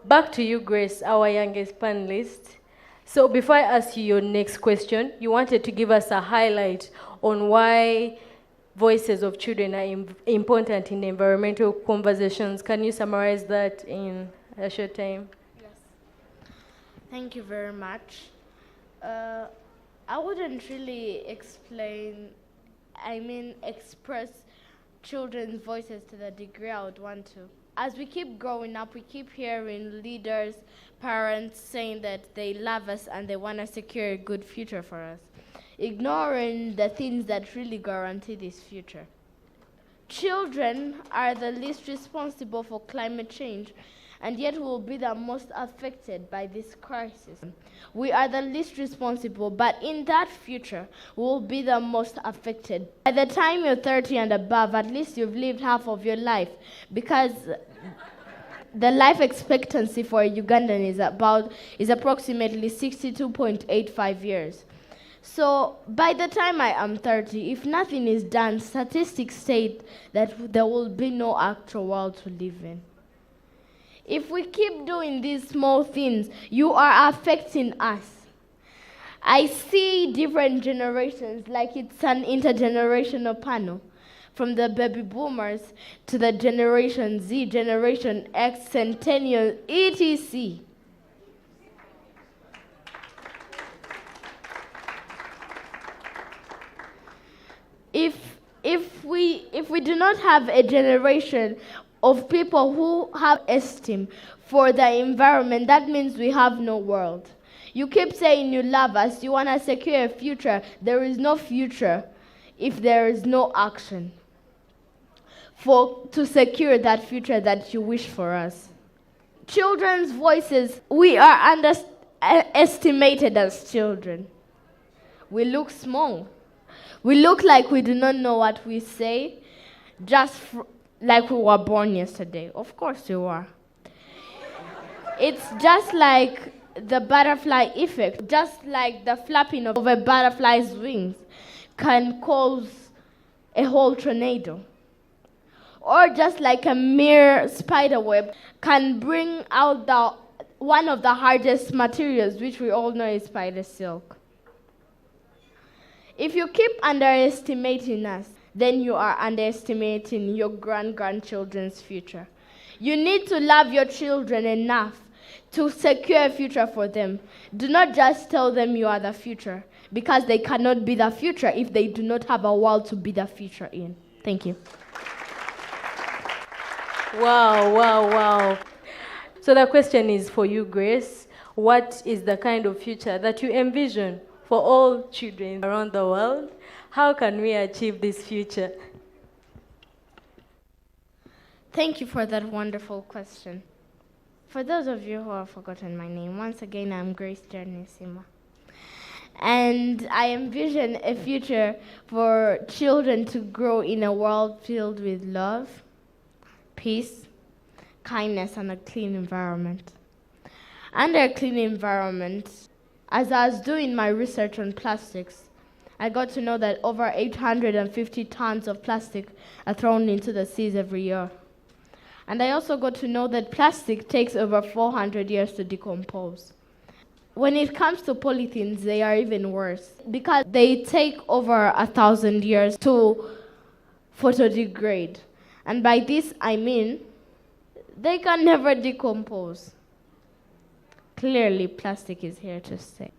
Back to you, Grace, our youngest panelist. So before I ask you your next question, you wanted to give us a highlight on why voices of children are important in environmental conversations. Can you summarize that in a short time? Yes. Thank you very much. I wouldn't really express children's voices to the degree I would want to. As we keep growing up, we keep hearing leaders, parents saying that they love us and they want to secure a good future for us, ignoring the things that really guarantee this future. Children are the least responsible for climate change, and yet will be the most affected by this crisis. We are the least responsible, but in that future, we will be the most affected. By the time you're 30 and above, at least you've lived half of your life, because the life expectancy for a Ugandan is approximately 62.85 years. So by the time I am 30, if nothing is done, statistics state that there will be no actual world to live in. If we keep doing these small things, you are affecting us. I see different generations like it's an intergenerational panel, from the baby boomers to the Generation Z, Generation X, Centennial, etc. If we do not have a generation of people who have esteem for the environment, that means we have no world. You keep saying you love us, you want to secure a future. There is no future if there is no action to secure that future that you wish for us. Children's voices, we are underestimated as children. We look small. We look like we do not know what we say, like we were born yesterday. Of course we were. It's just like the butterfly effect, just like the flapping of a butterfly's wings can cause a whole tornado. Or just like a mere spider web can bring out one of the hardest materials, which we all know is spider silk. If you keep underestimating us, then you are underestimating your grandchildren's future. You need to love your children enough to secure a future for them. Do not just tell them you are the future, because they cannot be the future if they do not have a world to be the future in. Thank you. Wow, wow, wow. So the question is for you, Grace. What is the kind of future that you envision for all children around the world? How can we achieve this future? Thank you for that wonderful question. For those of you who have forgotten my name, once again, I'm Grace Janisima. And I envision a future for children to grow in a world filled with love, peace, kindness, and a clean environment. Under a clean environment, as I was doing my research on plastics, I got to know that over 850 tons of plastic are thrown into the seas every year. And I also got to know that plastic takes over 400 years to decompose. When it comes to polythenes, they are even worse, because they take over 1,000 years to photodegrade. And by this, I mean they can never decompose. Clearly, plastic is here to stay.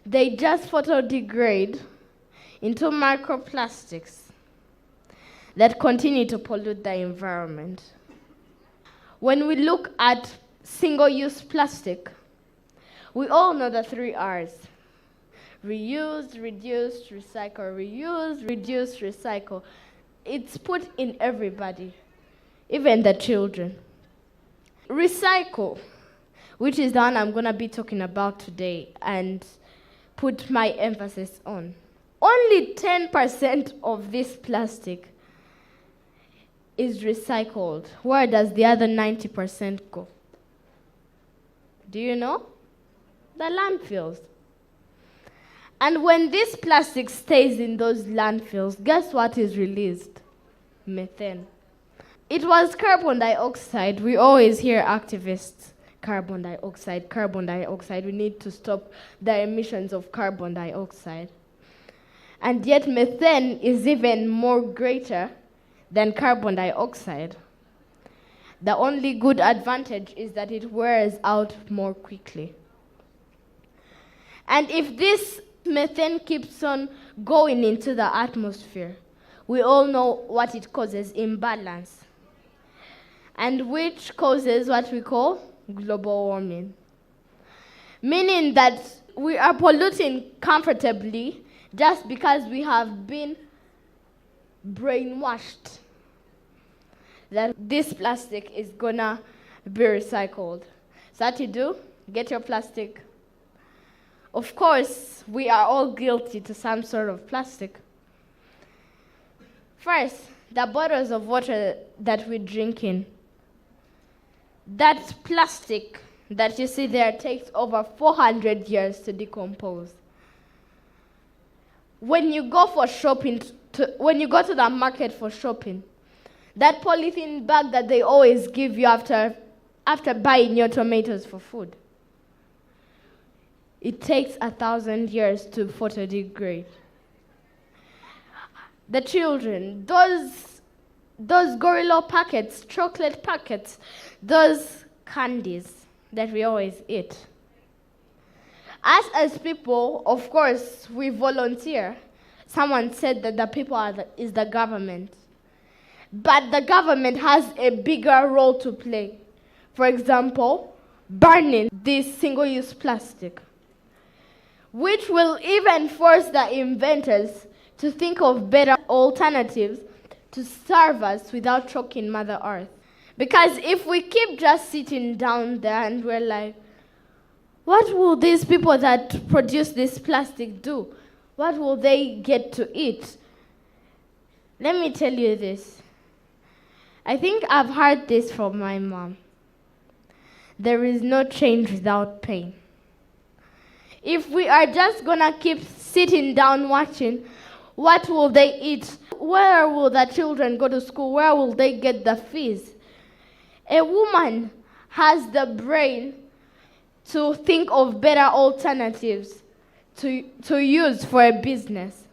They just photodegrade into microplastics that continue to pollute the environment. When we look at single-use plastic, we all know the 3 R's. Reuse, reduce, recycle. Reuse, reduce, recycle. It's put in everybody, even the children. Recycle, which is the one I'm going to be talking about today and put my emphasis on. Only 10% of this plastic is recycled. Where does the other 90% go? Do you know? The landfills. And when this plastic stays in those landfills, guess what is released? Methane. It was carbon dioxide. We always hear activists carbon dioxide, carbon dioxide. We need to stop the emissions of carbon dioxide. And yet methane is even more greater than carbon dioxide. The only good advantage is that it wears out more quickly. And if this methane keeps on going into the atmosphere, we all know what it causes: imbalance. And which causes what we call global warming. Meaning that we are polluting comfortably just because we have been brainwashed that this plastic is gonna be recycled. So what you do, get your plastic. Of course, we are all guilty to some sort of plastic. First, the bottles of water that we drink in. That plastic that you see there takes over 400 years to decompose. When you go for shopping, when you go to the market for shopping, that polythene bag that they always give you after buying your tomatoes for food, it takes 1,000 years to photodegrade. The children, those Gorilla packets, chocolate packets, those candies that we always eat. Us as people, of course, we volunteer. Someone said that the people is the government. But the government has a bigger role to play. For example, burning this single-use plastic, which will even force the inventors to think of better alternatives to serve us without choking Mother Earth. Because if we keep just sitting down there and we're like, what will these people that produce this plastic do? What will they get to eat? Let me tell you this. I think I've heard this from my mom. There is no change without pain. If we are just gonna keep sitting down watching, what will they eat? Where will the children go to school? Where will they get the fees? A woman has the brain to think of better alternatives to use for a business.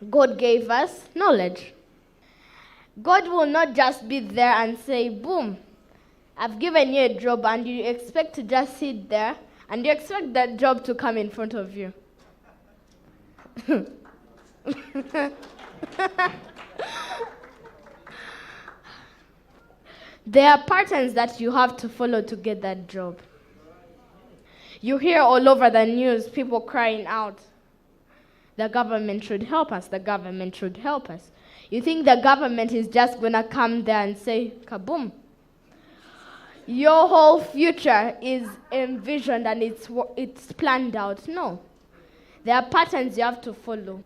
God gave us knowledge. God will not just be there and say, boom, I've given you a job, and you expect to just sit there and you expect that job to come in front of you. There are patterns that you have to follow to get that job. You hear all over the news people crying out, the government should help us, the government should help us. You think the government is just going to come there and say, kaboom. Your whole future is envisioned and it's planned out. No. There are patterns you have to follow.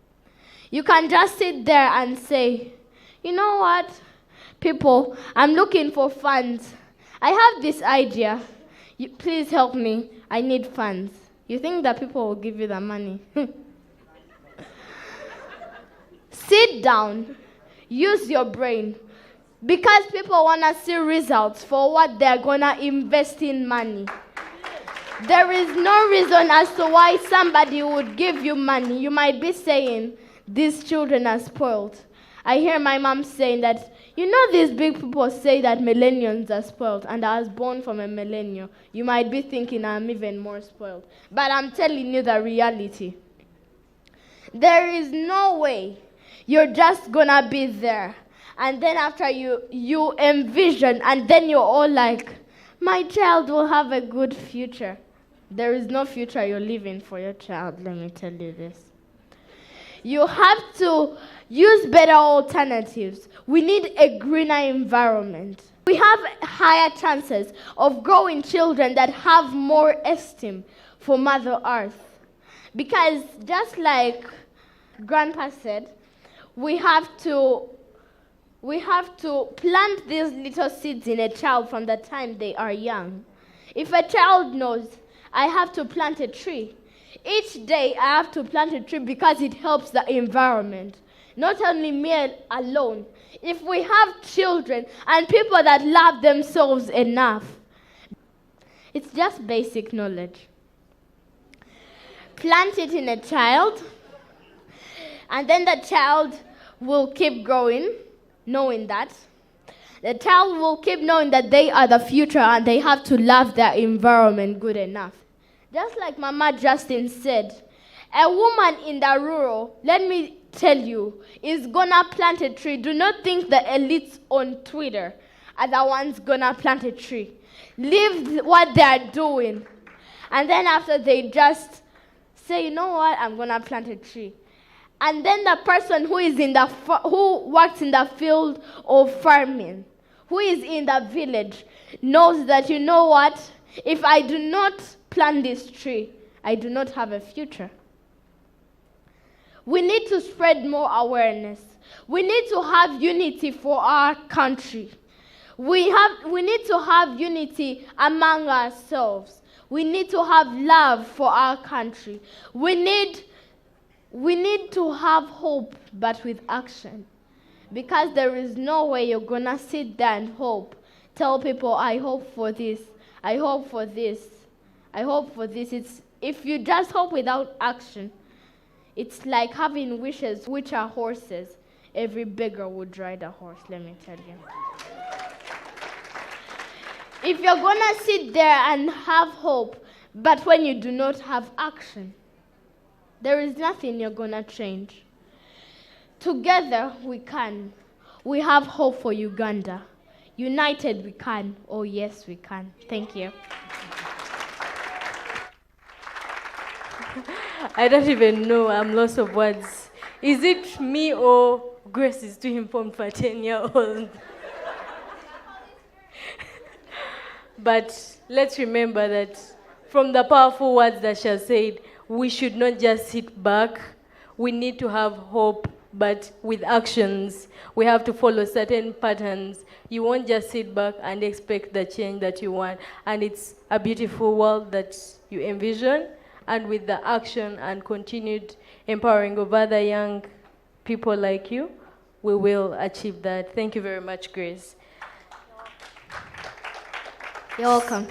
You can just sit there and say, you know what, people, I'm looking for funds. I have this idea. Please help me. I need funds. You think that people will give you the money? Sit down. Use your brain. Because people want to see results for what they're going to invest in money. There is no reason as to why somebody would give you money. You might be saying, these children are spoiled. I hear my mom saying that, you know, these big people say that millennials are spoiled, and I was born from a millennial. You might be thinking I'm even more spoiled. But I'm telling you the reality. There is no way you're just going to be there. And then after you envision, and then you're all like, my child will have a good future. There is no future you're living for your child, let me tell you this. You have to use better alternatives. We need a greener environment. We have higher chances of growing children that have more esteem for Mother Earth. Because just like Grandpa said, we have to plant these little seeds in a child from the time they are young. If a child knows, I have to plant a tree. Each day I have to plant a tree because it helps the environment. Not only me alone. If we have children and people that love themselves enough, It's just basic knowledge. Plant it in a child, and then the child will keep growing, knowing that. The child will keep knowing that they are the future and they have to love their environment good enough. Just like Mama Justin said, a woman in the rural, let me tell you, is gonna plant a tree. Do not think the elites on Twitter are the ones gonna plant a tree. Leave what they are doing. And then after they just say, you know what, I'm gonna plant a tree. And then the person who is who works in the field of farming, who is in the village, knows that, you know what, if I do not plant this tree, I do not have a future. We need to spread more awareness. We need to have unity for our country. We need to have unity among ourselves. We need to have love for our country. We need to have hope, but with action. Because there is no way you're going to sit there and hope. Tell people, I hope for this. I hope for this. I hope for this. If you just hope without action, it's like having wishes, which are horses. Every beggar would ride a horse, let me tell you. If you're going to sit there and have hope, but when you do not have action, there is nothing you're going to change. Together, we can. We have hope for Uganda. United, we can. Oh, yes, we can. Thank you. I don't even know. I'm lost of words. Is it me or Grace is too informed for a 10-year-old? But let's remember that from the powerful words that she has said, we should not just sit back. We need to have hope, but with actions. We have to follow certain patterns. You won't just sit back and expect the change that you want. And it's a beautiful world that you envision. And with the action and continued empowering of other young people like you, we will achieve that. Thank you very much, Grace. You're welcome.